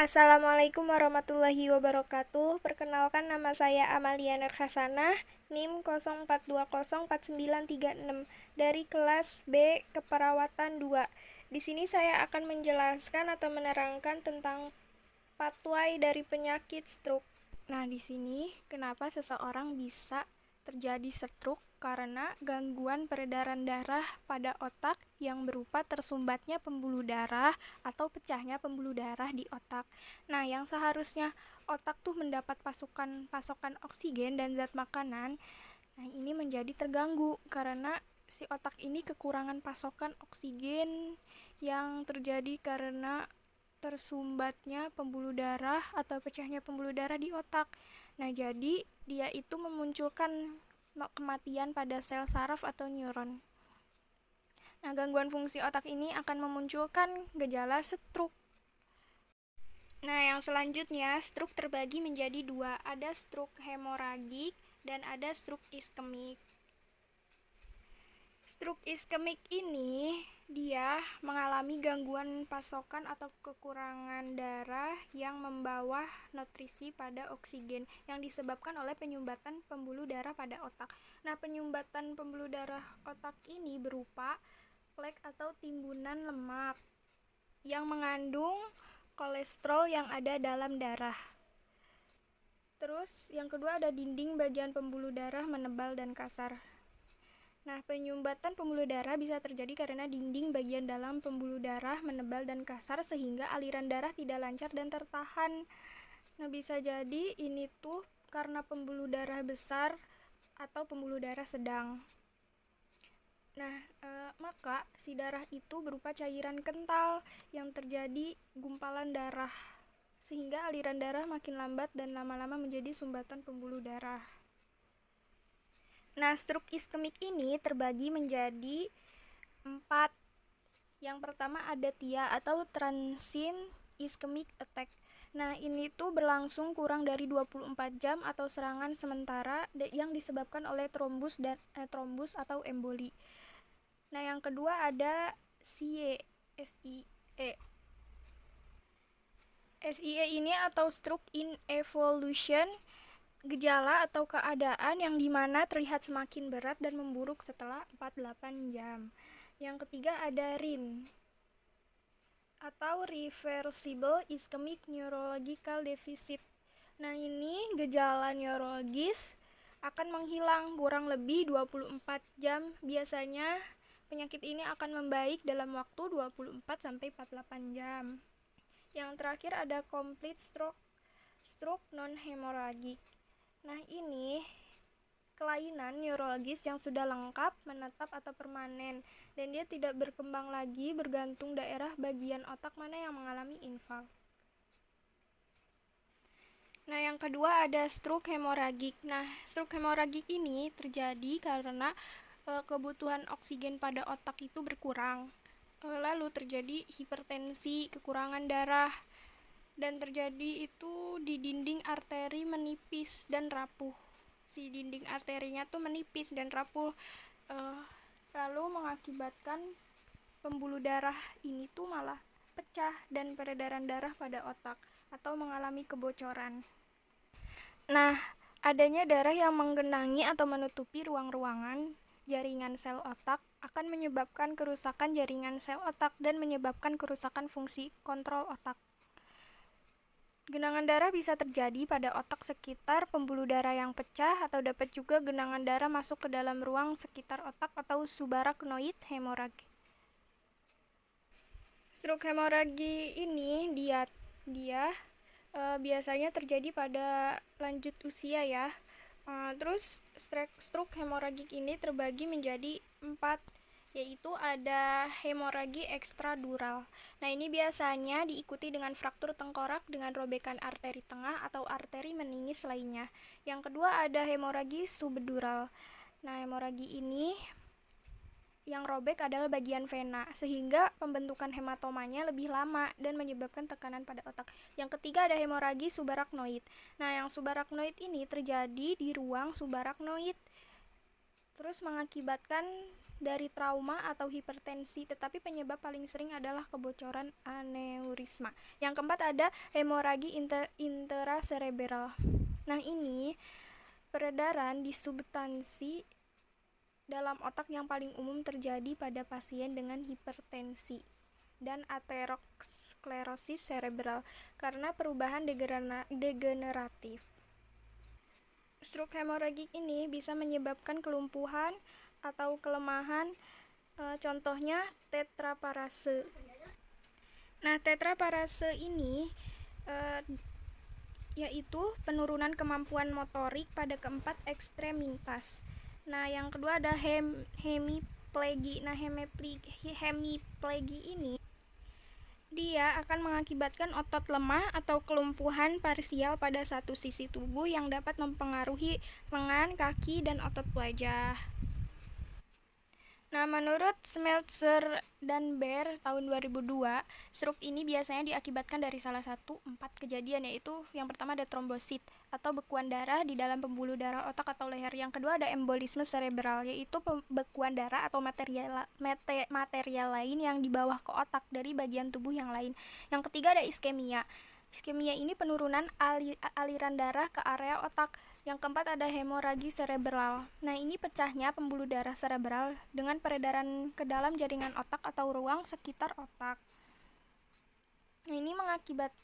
Assalamualaikum warahmatullahi wabarakatuh. Perkenalkan, nama saya Amalia Nur Hasanah, NIM 04204936 dari kelas B Keperawatan 2. Di sini saya akan menjelaskan atau menerangkan tentang pathway dari penyakit stroke. Nah, di sini kenapa seseorang bisa terjadi stroke? Karena gangguan peredaran darah pada otak yang berupa tersumbatnya pembuluh darah atau pecahnya pembuluh darah di otak. Nah, yang seharusnya otak tuh mendapat pasokan oksigen dan zat makanan, nah ini menjadi terganggu karena si otak ini kekurangan pasokan oksigen yang terjadi karena tersumbatnya pembuluh darah atau pecahnya pembuluh darah di otak. Nah, jadi dia itu memunculkan kematian pada sel saraf atau neuron. Nah, gangguan fungsi otak ini akan memunculkan gejala stroke. Nah, yang selanjutnya, stroke terbagi menjadi dua. Ada stroke hemoragik dan ada stroke iskemik. Stroke iskemik ini dia mengalami gangguan pasokan atau kekurangan darah yang membawa nutrisi pada oksigen yang disebabkan oleh penyumbatan pembuluh darah pada otak. Nah, penyumbatan pembuluh darah otak ini berupa plak atau timbunan lemak yang mengandung kolesterol yang ada dalam darah. Terus yang kedua ada dinding bagian pembuluh darah menebal dan kasar. Nah, penyumbatan pembuluh darah bisa terjadi karena dinding bagian dalam pembuluh darah menebal dan kasar sehingga aliran darah tidak lancar dan tertahan. Nah, bisa jadi ini tuh karena pembuluh darah besar atau pembuluh darah sedang. Nah, maka si darah itu berupa cairan kental yang terjadi gumpalan darah sehingga aliran darah makin lambat dan lama-lama menjadi sumbatan pembuluh darah. Nah, stroke iskemik ini terbagi menjadi 4. Yang pertama ada TIA atau transient ischemic attack. Nah, ini tuh berlangsung kurang dari 24 jam atau serangan sementara yang disebabkan oleh trombus atau emboli. Nah, yang kedua ada SIE. SIE ini atau stroke in evolution, gejala atau keadaan yang dimana terlihat semakin berat dan memburuk setelah 48 jam. Yang ketiga ada RIN atau Reversible Ischemic Neurological Deficit. Nah, ini gejala neurologis akan menghilang kurang lebih 24 jam. Biasanya penyakit ini akan membaik dalam waktu 24-48 jam. Yang terakhir ada Complete Stroke non-hemorrhagic. Nah, ini kelainan neurologis yang sudah lengkap, menetap atau permanen, dan dia tidak berkembang lagi bergantung daerah bagian otak mana yang mengalami infak. Nah, yang kedua ada stroke hemoragik. Nah, stroke hemoragik ini terjadi karena kebutuhan oksigen pada otak itu berkurang. Lalu terjadi hipertensi, kekurangan darah, dan terjadi itu di dinding arteri menipis dan rapuh. Si dinding arterinya tuh menipis dan rapuh, lalu mengakibatkan pembuluh darah ini tuh malah pecah dan peredaran darah pada otak atau mengalami kebocoran. Nah, adanya darah yang menggenangi atau menutupi ruang-ruangan jaringan sel otak akan menyebabkan kerusakan jaringan sel otak dan menyebabkan kerusakan fungsi kontrol otak. Genangan darah bisa terjadi pada otak sekitar pembuluh darah yang pecah atau dapat juga genangan darah masuk ke dalam ruang sekitar otak atau subarachnoid hemorrhage. Stroke hemorrhage ini dia biasanya terjadi pada lanjut usia ya. Terus stroke hemorrhagik ini terbagi menjadi 4, yaitu ada hemoragi ekstradural. Nah, ini biasanya diikuti dengan fraktur tengkorak dengan robekan arteri tengah atau arteri meningis lainnya. Yang kedua ada hemoragi subdural. Nah, hemoragi ini yang robek adalah bagian vena, sehingga pembentukan hematomanya lebih lama dan menyebabkan tekanan pada otak. Yang ketiga ada hemoragi subarachnoid. Nah, yang subarachnoid ini terjadi di ruang subarachnoid, terus mengakibatkan dari trauma atau hipertensi, tetapi penyebab paling sering adalah kebocoran aneurisma. Yang keempat ada hemoragi intracerebral. Nah, ini peredaran di substansi dalam otak yang paling umum terjadi pada pasien dengan hipertensi dan aterosklerosis cerebral karena perubahan degeneratif. Stroke hemoragik ini bisa menyebabkan kelumpuhan atau kelemahan, contohnya tetraparase. Nah, tetraparase ini yaitu penurunan kemampuan motorik pada keempat ekstremitas. Nah, yang kedua ada hemiplegi. Nah, hemiplegi ini dia akan mengakibatkan otot lemah atau kelumpuhan parsial pada satu sisi tubuh yang dapat mempengaruhi lengan, kaki, dan otot wajah. Nah, menurut Smeltzer dan Baer tahun 2002, stroke ini biasanya diakibatkan dari salah satu 4 kejadian, yaitu yang pertama ada trombosit atau bekuan darah di dalam pembuluh darah otak atau leher. Yang kedua ada embolisme cerebral, yaitu pembekuan darah atau material lain yang di bawah ke otak dari bagian tubuh yang lain. Yang ketiga ada iskemia. Iskemia ini penurunan aliran darah ke area otak. Yang keempat ada hemoragi cerebral. Nah, ini pecahnya pembuluh darah cerebral dengan peredaran ke dalam jaringan otak atau ruang sekitar otak. Nah, ini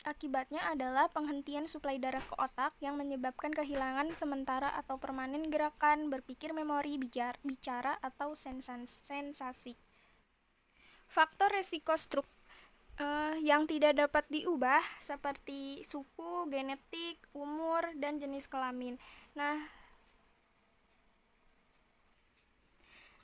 akibatnya adalah penghentian suplai darah ke otak yang menyebabkan kehilangan sementara atau permanen gerakan, berpikir, memori, bicara atau sensasi. Faktor resiko stroke yang tidak dapat diubah seperti suku, genetik, umur, dan jenis kelamin. Nah,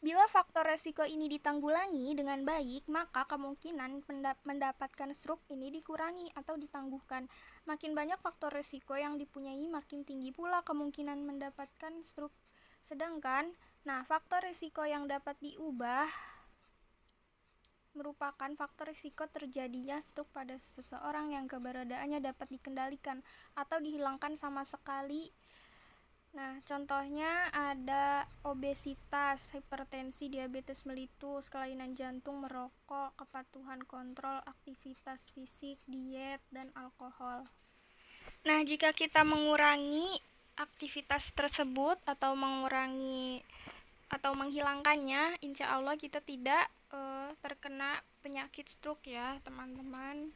bila faktor resiko ini ditanggulangi dengan baik, maka kemungkinan mendapatkan stroke ini dikurangi atau ditangguhkan. Makin banyak faktor resiko yang dipunyai, makin tinggi pula kemungkinan mendapatkan stroke. Sedangkan, faktor resiko yang dapat diubah merupakan faktor risiko terjadinya stroke pada seseorang yang keberadaannya dapat dikendalikan atau dihilangkan sama sekali. Nah, contohnya ada obesitas, hipertensi, diabetes mellitus, kelainan jantung, merokok, kepatuhan kontrol aktivitas fisik, diet, dan alkohol. Nah, jika kita mengurangi aktivitas tersebut atau menghilangkannya, insya Allah kita tidak terkena penyakit stroke ya teman-teman.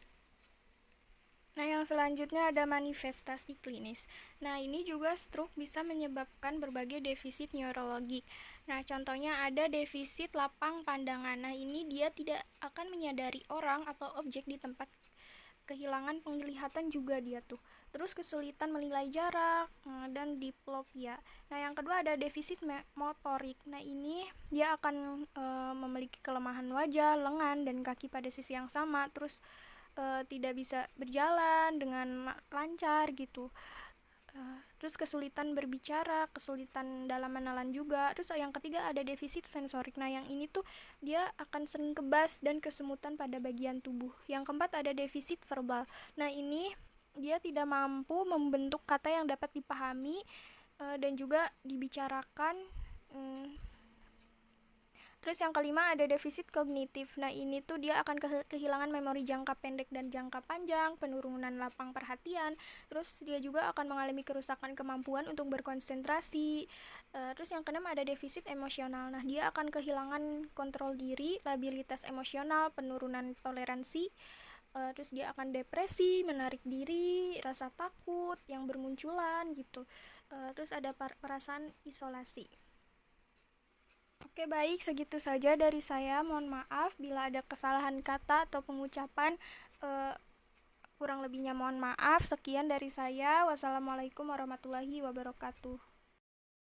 Nah, yang selanjutnya ada manifestasi klinis. Nah, ini juga stroke bisa menyebabkan berbagai defisit neurologik. Nah, contohnya ada defisit lapang pandangan. Nah, ini dia tidak akan menyadari orang atau objek di tempat, kehilangan penglihatan juga dia tuh. Terus kesulitan menilai jarak dan diplopia. Nah, yang kedua ada defisit motorik. Nah, ini dia akan memiliki kelemahan wajah, lengan, dan kaki pada sisi yang sama. Terus tidak bisa berjalan dengan lancar gitu. Terus kesulitan berbicara, kesulitan dalam menelan juga. Terus yang ketiga ada defisit sensorik. Nah, yang ini tuh dia akan sering kebas dan kesemutan pada bagian tubuh. Yang keempat ada defisit verbal. Nah, ini dia tidak mampu membentuk kata yang dapat dipahami dan juga dibicarakan. Terus yang kelima ada defisit kognitif. Nah, ini tuh dia akan kehilangan memori jangka pendek dan jangka panjang, penurunan lapang perhatian. Terus dia juga akan mengalami kerusakan kemampuan untuk berkonsentrasi. Terus yang keenam ada defisit emosional. Nah, dia akan kehilangan kontrol diri, labilitas emosional, penurunan toleransi. Terus dia akan depresi, menarik diri, rasa takut yang bermunculan gitu. Terus ada perasaan isolasi. Oke, baik, segitu saja dari saya. Mohon maaf bila ada kesalahan kata atau pengucapan. Kurang lebihnya mohon maaf. Sekian dari saya. Wassalamualaikum warahmatullahi wabarakatuh.